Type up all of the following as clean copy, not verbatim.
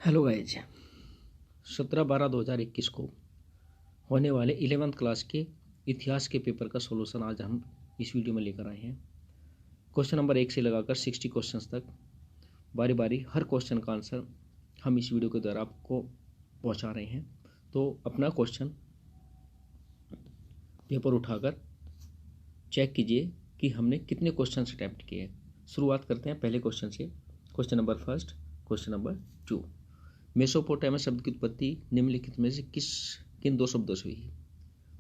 Hello guys, 17/12/2021 को होने वाले 11th क्लास के इतिहास के पेपर का सॉल्यूशन आज हम इस वीडियो में लेकर आए हैं। क्वेश्चन नंबर 1 से लगाकर 60 क्वेश्चंस तक बारी बारी हर क्वेश्चन का आंसर हम इस वीडियो के द्वारा आपको पहुंचा रहे हैं। तो अपना क्वेश्चन पेपर उठाकर चेक कीजिए कि हमने कितने क्वेश्चन अटैम्प्ट किए हैं। शुरुआत करते हैं पहले क्वेश्चन से। Question number first, question number 2। Mesopotamia शब्द की उत्पत्ति निम्नलिखित में से किन दो शब्दों से हुई?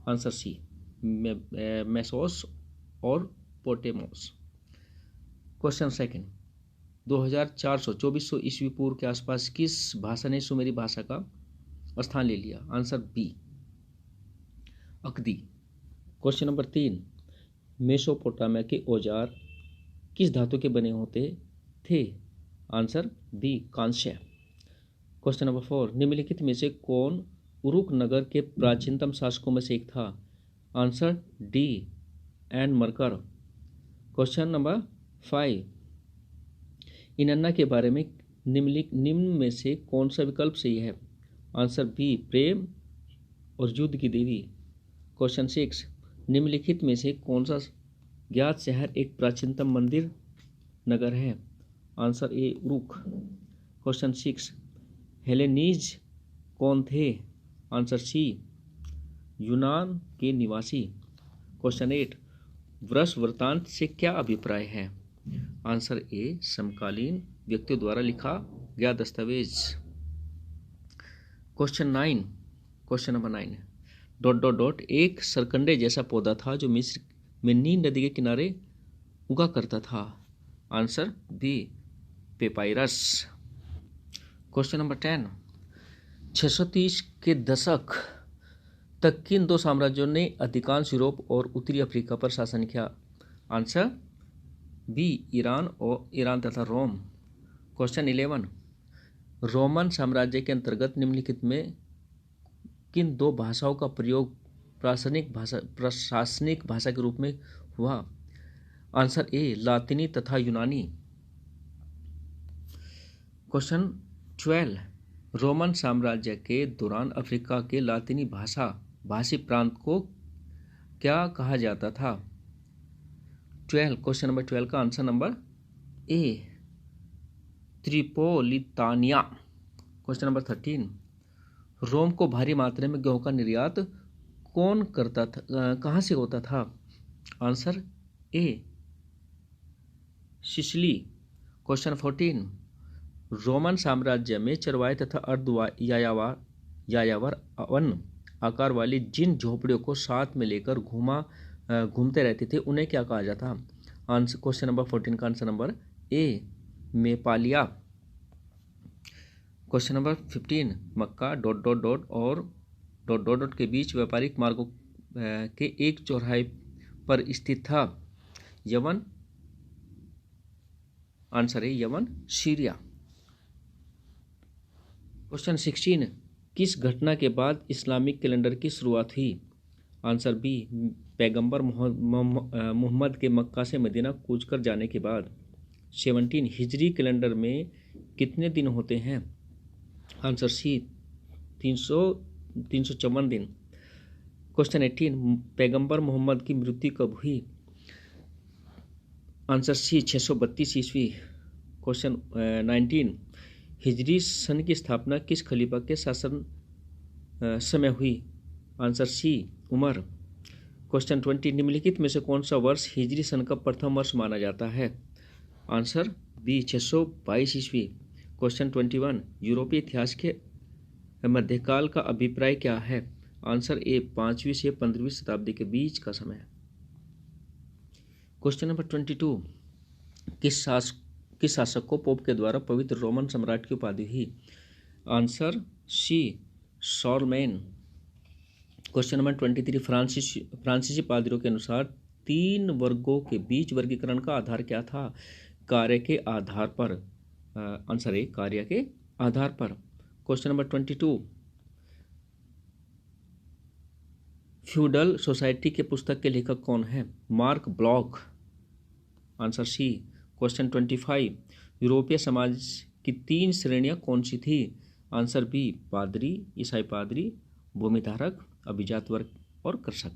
आंसर सी, मेसोस और पोटेमोस। क्वेश्चन सेकंड, 2400 ईस्वी पूर्व के आसपास किस भाषा ने सुमेरी भाषा का स्थान ले लिया? आंसर बी, अकदी। क्वेश्चन नंबर 3, मेसोपोटामिया के औजार किस धातु के बने होते थे? आंसर बी, कांस्य। क्वेश्चन नंबर 4, निम्नलिखित में से कौन उरुक नगर के प्राचीनतम शासकों में से एक था? आंसर डी, एन मरकर। क्वेश्चन नंबर 5, इनन्ना के बारे में निम्न में से कौन सा विकल्प सही है? आंसर बी, प्रेम और युद्ध की देवी। क्वेश्चन 6, निम्नलिखित में से कौन सा ज्ञात शहर एक प्राचीनतम मंदिर नगर है? Answer A, Uruk. क्वेश्चन 6, हेलेनीज कौन थे? आंसर सी, यूनान के निवासी। क्वेश्चन 8, वृष वृत्तांत से क्या अभिप्राय है? आंसर ए, समकालीन व्यक्तियों द्वारा लिखा गया दस्तावेज। क्वेश्चन नंबर 9, एक सरकंडे जैसा पौधा था जो मिस्र में नील नदी के किनारे उगा करता था। Answer B, papyrus. Question number 10, 630 के दशक तक किन दो साम्राज्यों ने अधिकांश यूरोप और उत्तरी अफ्रीका पर शासन किया? आंसर बी, ईरान तथा रोम। क्वेश्चन 11, रोमन साम्राज्य के अंतर्गत निम्नलिखित में किन दो भाषाओं का प्रयोग प्रशासनिक भाषा के रूप में हुआ? आंसर ए, लातिनी तथा यूनानी। क्वेश्चन 12, रोमन साम्राज्य के दौरान अफ्रीका के लातिनी भाषी प्रांत को क्या कहा जाता था? क्वेश्चन नंबर 12 का answer number A, Tripolitania. Question number 13, Rome को भारी मात्रा में गेहूं का निर्यात कौन करता था, कहां से होता था? Answer A, Sicily. Question 14, Roman साम्राज्य में चरवाहे तथा यायावर वन आकार वाली जिन झोपड़ियों को साथ में लेकर घूमते रहते थे उन्हें क्या कहा जाता? आंसर क्वेश्चन नंबर 14 का आंसर नंबर ए, मेपालिया। क्वेश्चन नंबर 15, मक्का और के बीच व्यापारिक मार्गों के एक चौराहे पर स्थित था। यमन। आंसर है यमन, सीरिया। क्वेश्चन 16, किस घटना के बाद इस्लामिक कैलेंडर की शुरुआत हुई? आंसर बी, पैगंबर मोहम्मद के मक्का से मदीना कूच कर जाने के बाद। 17, हिजरी कैलेंडर में कितने दिन होते हैं? आंसर सी, 354 दिन। क्वेश्चन 18, पैगंबर मोहम्मद की मृत्यु कब हुई? आंसर सी, 632 ईस्वी। क्वेश्चन 19, हिजरी सन की स्थापना किस खलीफा के शासन समय हुई? आंसर सी, उमर। क्वेश्चन 20, निम्नलिखित में से कौन सा वर्ष हिजरी सन का प्रथम वर्ष माना जाता है? आंसर बी, 622 ईस्वी। क्वेश्चन 21, यूरोपीय इतिहास के मध्यकाल का अभिप्राय क्या है? आंसर ए, 5वीं से 15वीं शताब्दी के बीच का समय। क्वेश्चन नंबर 22, किस शासक को पोप के द्वारा पवित्र रोमन सम्राट की उपाधि हुई? Answer C, Charlemagne. Question number 23, फ्रांसीसी पादरियों के अनुसार 3 वर्गों के बीच वर्गीकरण का आधार क्या था? कार्य के आधार पर। आंसर ए, कार्य के आधार पर। क्वेश्चन नंबर 22, फ्यूडल सोसाइटी के पुस्तक के लेखक कौन है? Marc Bloch. Answer C. Question 25, यूरोपीय समाज की 3 श्रेणियां कौन सी थी? आंसर बी पादरी, ईसाई पादरी, भूमिधारक, अभिजात वर्ग और कृषक।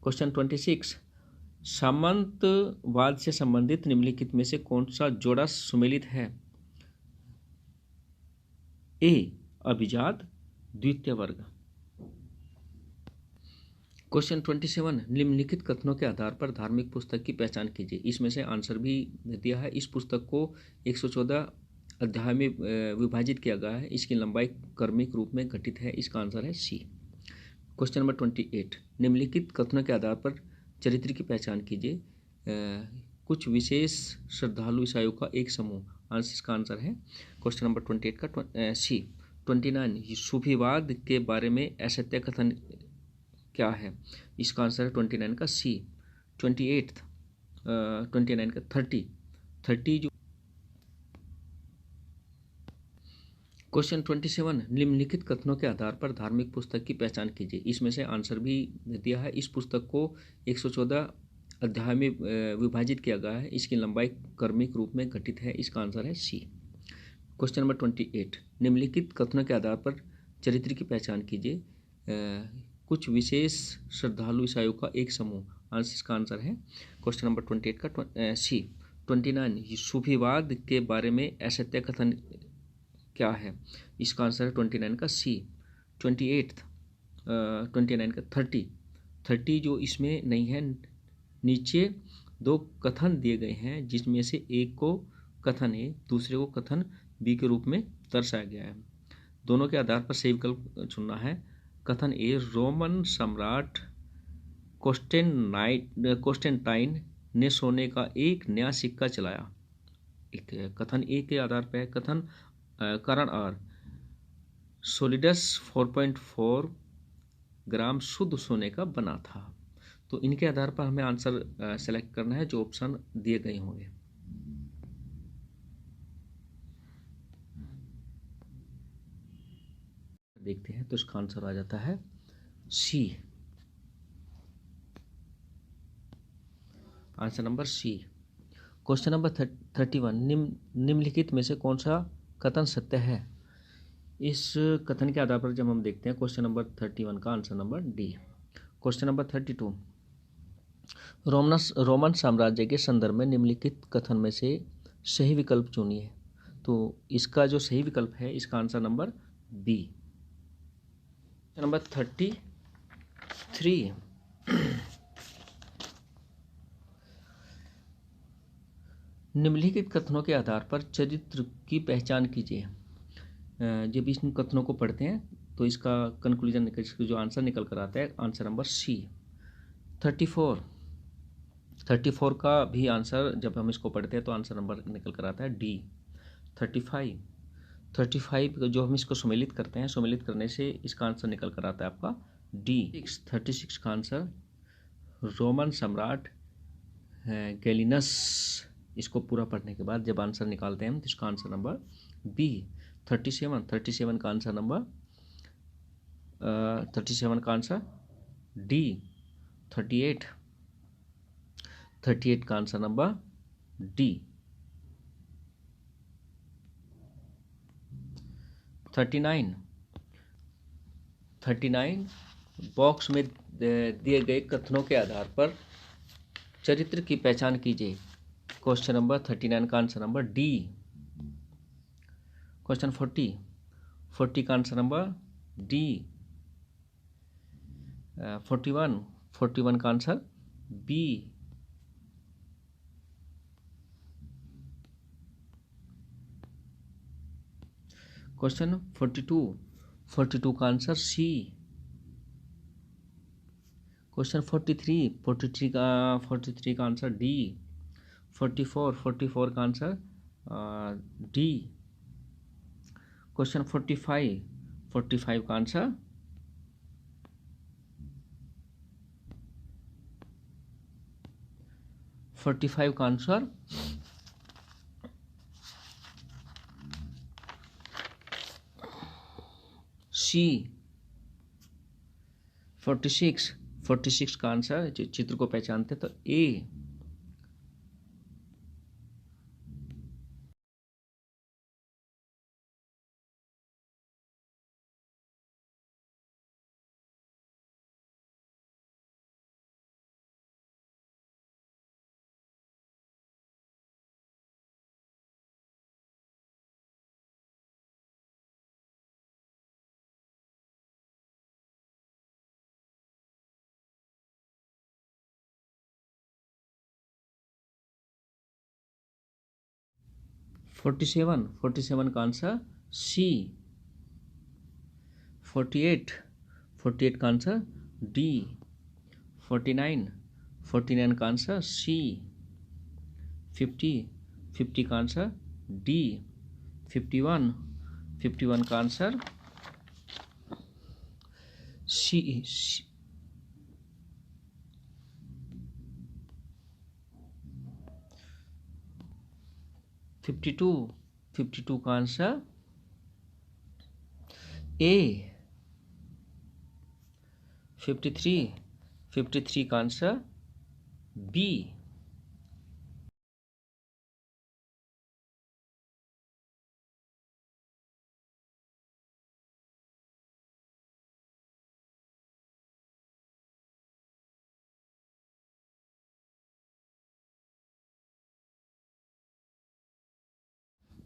क्वेश्चन 26, सामंतवाद से संबंधित निम्नलिखित में से कौन सा जोड़ा सुमेलित है? ए अभिजात, द्वितीय वर्ग। क्वेश्चन 27, निम्नलिखित कथनों के आधार पर धार्मिक पुस्तक की पहचान कीजिए। इसमें से आंसर भी दिया है। इस पुस्तक को 114 अध्याय में विभाजित किया गया है। इसकी लंबाई क्रमिक रूप में घटित है। इसका आंसर है सी। क्वेश्चन नंबर 28, निम्नलिखित कथनों के आधार पर चरित्र की पहचान कीजिए। कुछ विशेष श्रद्धालु ईसाइयों का एक समूह। इसका आंसर है क्वेश्चन नंबर 28 का सी। 29, सूफीवाद के बारे में असत्य कथन क्या है? इसका आंसर है 29 का सी। 29 का 30 जो। क्वेश्चन 27, निम्नलिखित कथनों के आधार पर धार्मिक पुस्तक की पहचान कीजिए। इसमें से आंसर भी दिया है। इस पुस्तक को 114 अध्याय में विभाजित किया गया है। इसकी लंबाई क्रमिक रूप में घटित है। इसका आंसर है सी। क्वेश्चन नंबर 28, निम्नलिखित कथनों के आधार पर चरित्र की पहचान कीजिए। कुछ विशेष श्रद्धालु ईसाइयों का एक समूह। इसका आंसर है क्वेश्चन नंबर 28 का सी। 29, सूफीवाद के बारे में असत्य कथन क्या है? इसका आंसर है 29 का सी। 29 का 30 जो इसमें नहीं है। नीचे दो कथन दिए गए हैं जिसमें से एक को कथन ए, दूसरे को कथन बी के रूप में दर्शाया गया है। दोनों के आधार पर सही विकल्प चुनना है। कथन ए, रोमन सम्राट कॉन्स्टेंटाइन ने सोने का एक नया सिक्का चलाया। एक कथन ए के आधार पर है। कथन कारण आर, सोलिडस 4.4 ग्राम शुद्ध सोने का बना था। तो इनके आधार पर हमें आंसर सेलेक्ट करना है जो ऑप्शन दिए गए होंगे। देखते हैं तो इसका आंसर आ जाता है C. Answer number C. Question number 31, निम्नलिखित में से कौन सा कथन सत्य है? इस कथन के आधार पर जब हम देखते हैं क्वेश्चन नंबर 31 का answer number D. Question number 32, Roman साम्राज्य के संदर्भ में निम्नलिखित कथन में से सही विकल्प चुनिए। तो इसका जो सही विकल्प है इसका आंसर नंबर बी। नंबर 33, निम्नलिखित कथनों के आधार पर चरित्र की पहचान कीजिए। जब इस कथनों को पढ़ते हैं तो इसका कंक्लूजन जो आंसर निकल कर आता है आंसर नंबर सी। 34 का भी आंसर जब हम इसको पढ़ते हैं तो आंसर नंबर निकल कर आता है डी। 35 जो हम इसको सम्मिलित करते हैं, सम्मिलित करने से इसका आंसर निकल कर आता है आपका डी। 36 का आंसर रोमन सम्राट गैलिनस। इसको पूरा पढ़ने के बाद जब आंसर निकालते हैं तो इसका आंसर नंबर बी। 37 का आंसर नंबर 37 का आंसर डी। 38 का आंसर नंबर डी। 39 बॉक्स में दिए गए कथनों के आधार पर चरित्र की पहचान कीजिए। क्वेश्चन नंबर 39 का आंसर नंबर डी। क्वेश्चन 40 का आंसर नंबर डी। 41 का आंसर बी। क्वेश्चन 42 का आंसर सी। क्वेश्चन 43 का आंसर डी। 44 का आंसर डी। क्वेश्चन 45 का आंसर सी। 46 का आंसर चित्र को पहचानते तो ए। 47 का आंसर सी। 48 का आंसर डी। 49 का आंसर सी। 50 का आंसर डी। 51 का आंसर सी। 52 का आंसर ए। 53 का आंसर बी।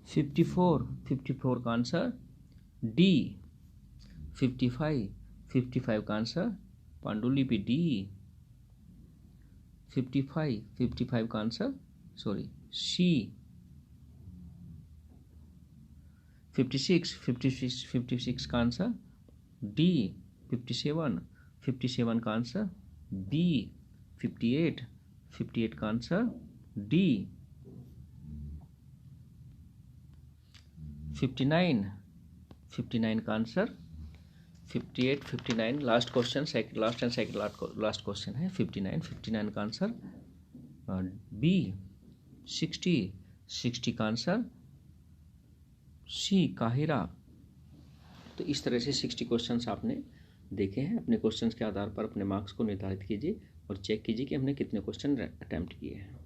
54 का आंसर डी। 55 का आंसर पांडुलिपि डी। 55 का आंसर सी। 56 का आंसर डी। 57 का आंसर बी। 58 का आंसर डी। 59 का answer 59 last question, last and second last question है। 59 का आंसर बी। 60 का आंसर सी काहिरा। तो इस तरह से 60 क्वेश्चंस आपने देखे हैं। अपने क्वेश्चंस के आधार पर अपने मार्क्स को निर्धारित कीजिए और चेक कीजिए कि हमने कितने क्वेश्चन अटेम्प्ट किए हैं।